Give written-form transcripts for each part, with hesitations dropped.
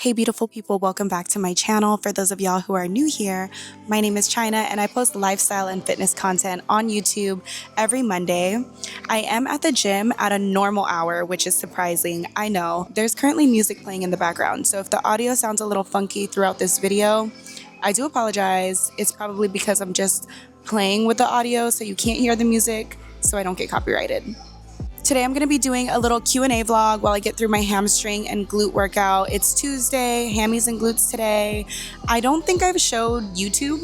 Hey beautiful people, welcome back to my channel. For those of y'all who are new here, my name is China and I post lifestyle and fitness content on YouTube every Monday. I am at the gym at a normal hour, which is surprising. I know. There's currently music playing in the background, so if the audio sounds a little funky throughout this video, I do apologize. It's probably because I'm just playing with the audio so you can't hear the music so I don't get copyrighted. Today I'm going to be doing a little Q&A vlog while I get through my hamstring and glute workout. It's Tuesday, hammies and glutes today. I don't think I've showed YouTube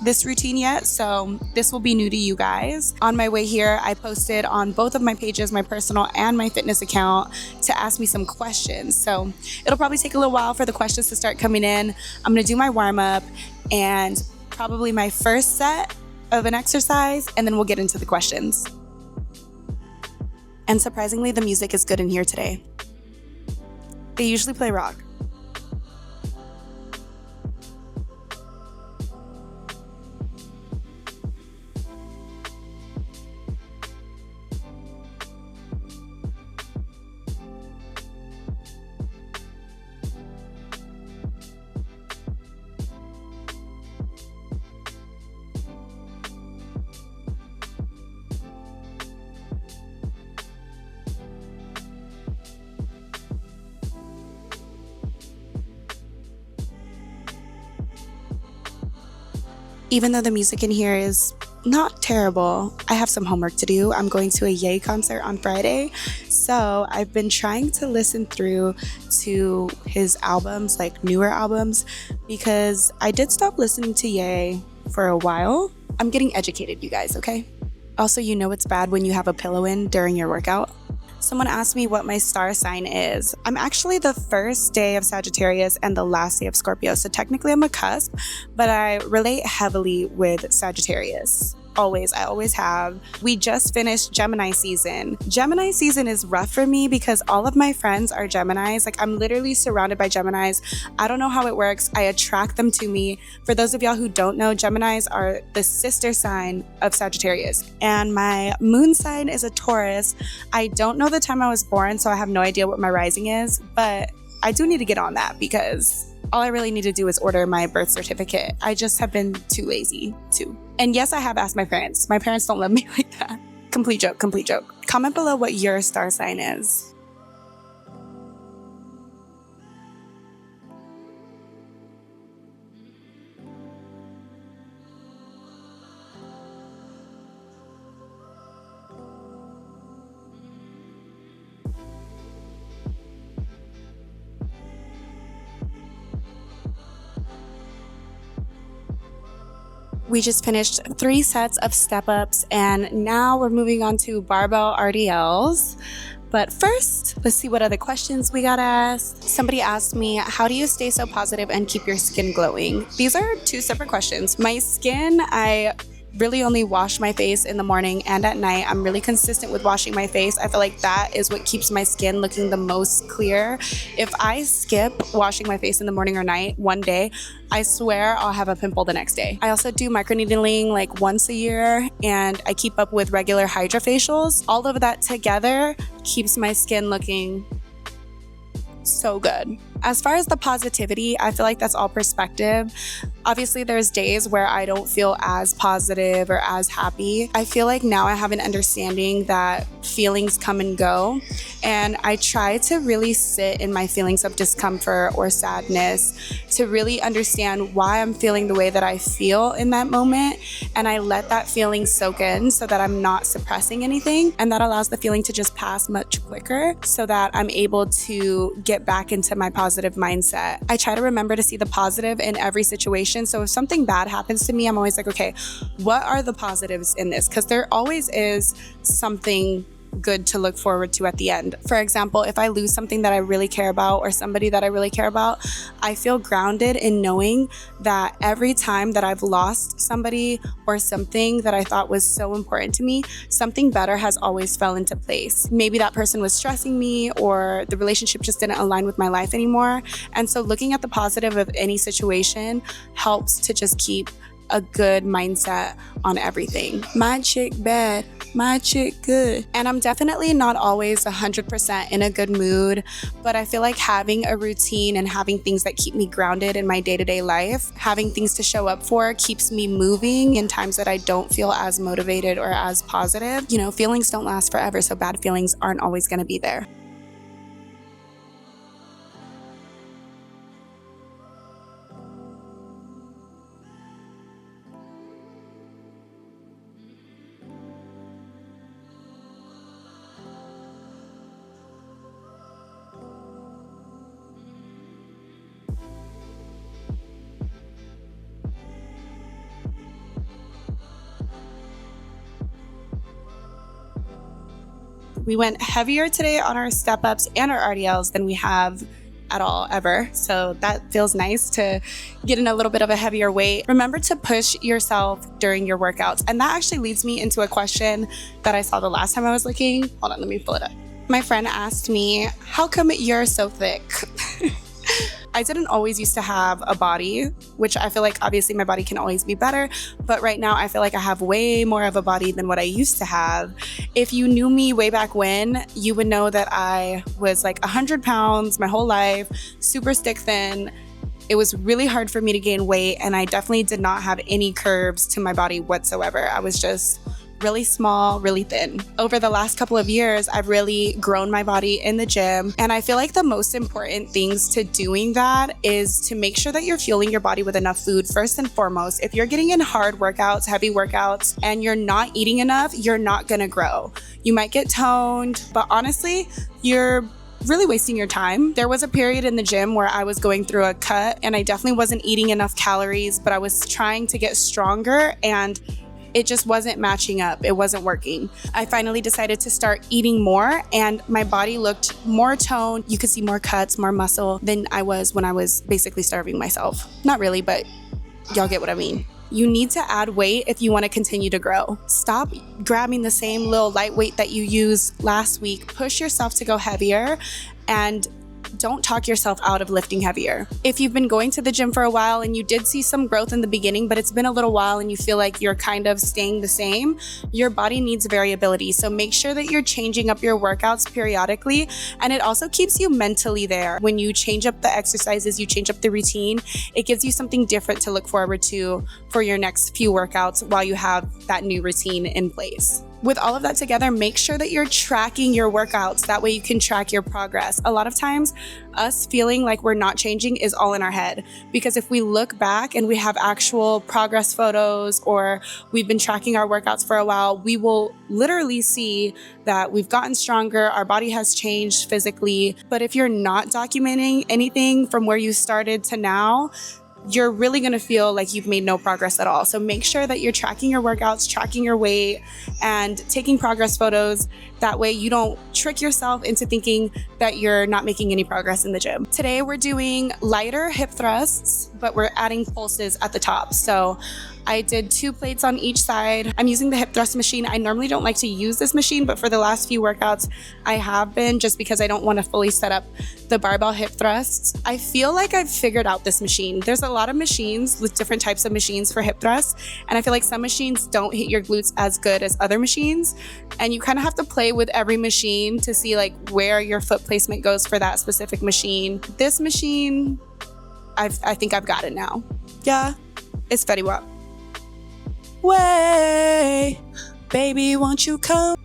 this routine yet, so this will be new to you guys. On my way here, I posted on both of my pages, my personal and my fitness account, to ask me some questions. So it'll probably take a little while for the questions to start coming in. I'm going to do my warm-up and probably my first set of an exercise, and then we'll get into the questions. And surprisingly, the music is good in here today. They usually play rock. Even though the music in here is not terrible, I have some homework to do. I'm going to a Ye concert on Friday, so I've been trying to listen through to his albums, like newer albums, because I did stop listening to Ye for a while. I'm getting educated, you guys, okay? Also, you know it's bad when you have a pillow in during your workout. Someone asked me what my star sign is. I'm actually the first day of Sagittarius and the last day of Scorpio, so technically I'm a cusp, but I relate heavily with Sagittarius. I always have. We just finished Gemini season. Gemini season is rough for me because all of my friends are Geminis. Like, I'm literally surrounded by Geminis. I don't know how it works. I attract them to me. For those of y'all who don't know, Geminis are the sister sign of Sagittarius. And my moon sign is a Taurus. I don't know the time I was born, so I have no idea what my rising is, but I do need to get on that because all I really need to do is order my birth certificate. I just have been too lazy to. And yes, I have asked my parents. My parents don't love me like that. Complete joke, complete joke. Comment below what your star sign is. We just finished 3 sets of step-ups and now we're moving on to barbell RDLs. But first, let's see what other questions we got asked. Somebody asked me, how do you stay so positive and keep your skin glowing? These are 2 separate questions. My skin, I really only wash my face in the morning and at night. I'm really consistent with washing my face. I feel like that is what keeps my skin looking the most clear. If I skip washing my face in the morning or night one day, I swear I'll have a pimple the next day. I also do microneedling like once a year, and I keep up with regular hydrofacials. All of that together keeps my skin looking so good. As far as the positivity, I feel like that's all perspective. Obviously, there's days where I don't feel as positive or as happy. I feel like now I have an understanding that feelings come and go, and I try to really sit in my feelings of discomfort or sadness to really understand why I'm feeling the way that I feel in that moment, and I let that feeling soak in so that I'm not suppressing anything, and that allows the feeling to just pass much quicker so that I'm able to get back into my positive mindset. I try to remember to see the positive in every situation. So if something bad happens to me, I'm always like, okay, what are the positives in this? Because there always is something good to look forward to at the end. For example, if I lose something that I really care about or somebody that I really care about, I feel grounded in knowing that every time that I've lost somebody or something that I thought was so important to me, something better has always fell into place. Maybe that person was stressing me or the relationship just didn't align with my life anymore. And so looking at the positive of any situation helps to just keep a good mindset on everything. My chick bad, My chick good. And I'm definitely not always 100% in a good mood, but I feel like having a routine and having things that keep me grounded in my day-to-day life, having things to show up for, keeps me moving in times that I don't feel as motivated or as positive. You know, feelings don't last forever, so bad feelings aren't always going to be there. We went heavier today on our step ups and our RDLs than we have at all ever. So that feels nice to get in a little bit of a heavier weight. Remember to push yourself during your workouts. And that actually leads me into a question that I saw the last time I was looking. Hold on, let me pull it up. My friend asked me, how come you're so thick? I didn't always used to have a body, which I feel like obviously my body can always be better, but right now I feel like I have way more of a body than what I used to have. If you knew me way back when, you would know that I was like 100 pounds my whole life, super stick thin. It was really hard for me to gain weight, and I definitely did not have any curves to my body whatsoever. I was just really small, really thin. Over the last couple of years, I've really grown my body in the gym. And I feel like the most important things to doing that is to make sure that you're fueling your body with enough food first and foremost. If you're getting in hard workouts, heavy workouts, and you're not eating enough, you're not gonna grow. You might get toned, but honestly, you're really wasting your time. There was a period in the gym where I was going through a cut and I definitely wasn't eating enough calories, but I was trying to get stronger and it just wasn't matching up. It wasn't working. I finally decided to start eating more and my body looked more toned. You could see more cuts, more muscle than I was when I was basically starving myself. Not really, but y'all get what I mean. You need to add weight if you want to continue to grow. Stop grabbing the same little light weight that you used last week. Push yourself to go heavier and don't talk yourself out of lifting heavier. If you've been going to the gym for a while and you did see some growth in the beginning, but it's been a little while and you feel like you're kind of staying the same, your body needs variability. So make sure that you're changing up your workouts periodically. And it also keeps you mentally there. When you change up the exercises, you change up the routine, it gives you something different to look forward to for your next few workouts while you have that new routine in place. With all of that together, make sure that you're tracking your workouts. That way you can track your progress. A lot of times, us feeling like we're not changing is all in our head. Because if we look back and we have actual progress photos or we've been tracking our workouts for a while, we will literally see that we've gotten stronger, our body has changed physically. But if you're not documenting anything from where you started to now, you're really gonna feel like you've made no progress at all. So make sure that you're tracking your workouts, tracking your weight, and taking progress photos. That way you don't trick yourself into thinking that you're not making any progress in the gym. Today we're doing lighter hip thrusts, but we're adding pulses at the top. So I did 2 plates on each side. I'm using the hip thrust machine. I normally don't like to use this machine, but for the last few workouts, I have been just because I don't want to fully set up the barbell hip thrusts. I feel like I've figured out this machine. There's a lot of machines with different types of machines for hip thrusts, and I feel like some machines don't hit your glutes as good as other machines, and you kind of have to play with every machine to see like where your foot placement goes for that specific machine. This machine, I think I've got it now. Yeah, it's Fetty Wap. Way, baby, won't you come?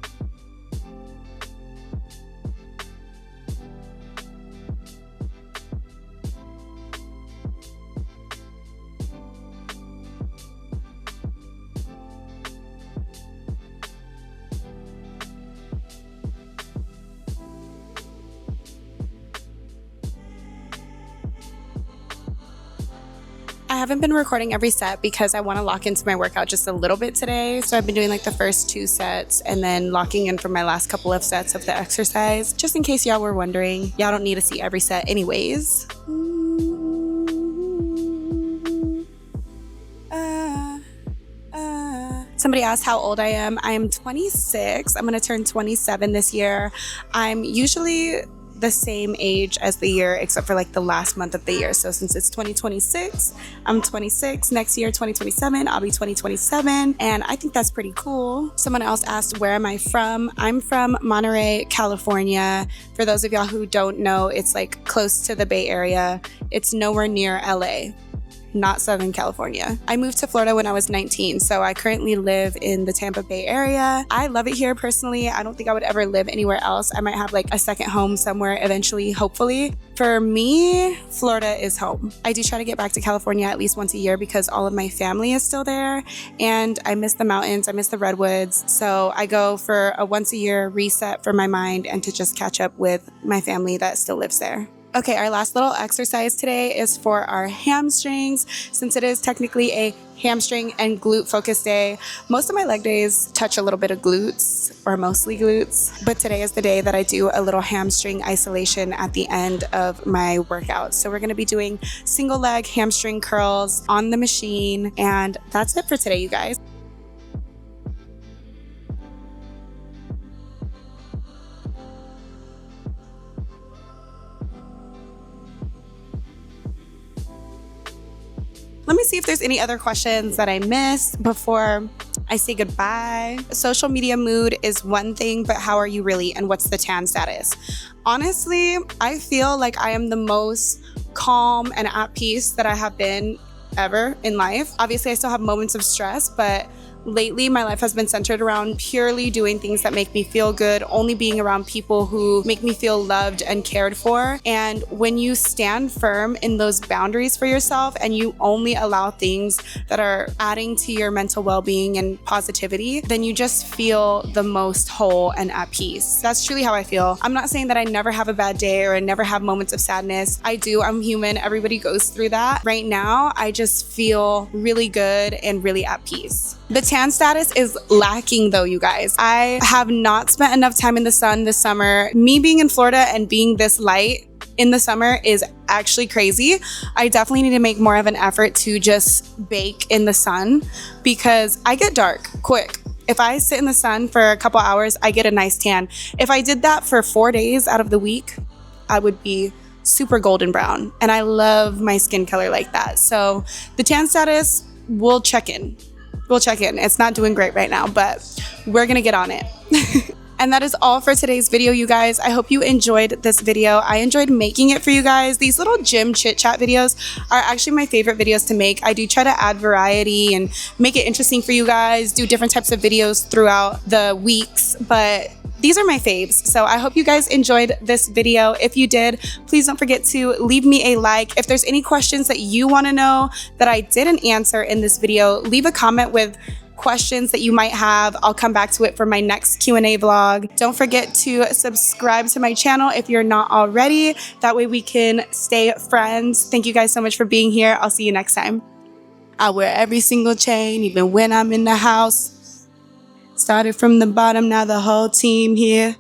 I haven't been recording every set because I want to lock into my workout just a little bit today. So I've been doing like the first 2 sets and then locking in for my last couple of sets of the exercise. Just in case y'all were wondering, y'all don't need to see every set anyways. Somebody asked how old I am. I am 26. I'm going to turn 27 this year. I'm usually the same age as the year except for like the last month of the year. So since it's 2026, I'm 26. Next year, 2027, I'll be 2027. And I think that's pretty cool. Someone else asked, where am I from? I'm from Monterey, California. For those of y'all who don't know, it's like close to the Bay Area. It's nowhere near LA. Not Southern California. I moved to Florida when I was 19, so I currently live in the Tampa Bay area. I love it here personally. I don't think I would ever live anywhere else. I might have like a second home somewhere eventually, hopefully. For me, Florida is home. I do try to get back to California at least once a year because all of my family is still there, and I miss the mountains, I miss the redwoods. So I go for a once a year reset for my mind and to just catch up with my family that still lives there. Okay, our last little exercise today is for our hamstrings. Since it is technically a hamstring and glute focus day, most of my leg days touch a little bit of glutes, or mostly glutes, but today is the day that I do a little hamstring isolation at the end of my workout. So we're gonna be doing single leg hamstring curls on the machine, and that's it for today, you guys. Let me see if there's any other questions that I missed before I say goodbye. Social media mood is one thing, but how are you really, and what's the tan status? Honestly, I feel like I am the most calm and at peace that I have been ever in life. Obviously, I still have moments of stress, but lately my life has been centered around purely doing things that make me feel good, only being around people who make me feel loved and cared for. And when you stand firm in those boundaries for yourself and you only allow things that are adding to your mental well-being and positivity, then you just feel the most whole and at peace. That's truly how I feel. I'm not saying that I never have a bad day or I never have moments of sadness. I do. I'm human. Everybody goes through that. Right now, I just feel really good and really at peace. The tan status is lacking though, you guys. I have not spent enough time in the sun this summer. Me being in Florida and being this light in the summer is actually crazy. I definitely need to make more of an effort to just bake in the sun because I get dark quick. If I sit in the sun for a couple hours, I get a nice tan. If I did that for 4 days out of the week, I would be super golden brown. And I love my skin color like that. So the tan status, we'll check in. It's not doing great right now, but we're gonna get on it. And that is all for today's video, you guys. I hope you enjoyed this video. I enjoyed making it for you guys. These little gym chit chat videos are actually my favorite videos to make. I do try to add variety and make it interesting for you guys, do different types of videos throughout the weeks, but these are my faves. So I hope you guys enjoyed this video. If you did, please don't forget to leave me a like. If there's any questions that you want to know that I didn't answer in this video, leave a comment with questions that you might have. I'll come back to it for my next Q&A vlog. Don't forget to subscribe to my channel if you're not already. That way we can stay friends. Thank you guys so much for being here. I'll see you next time. I wear every single chain, even when I'm in the house. Started from the bottom, now the whole team here.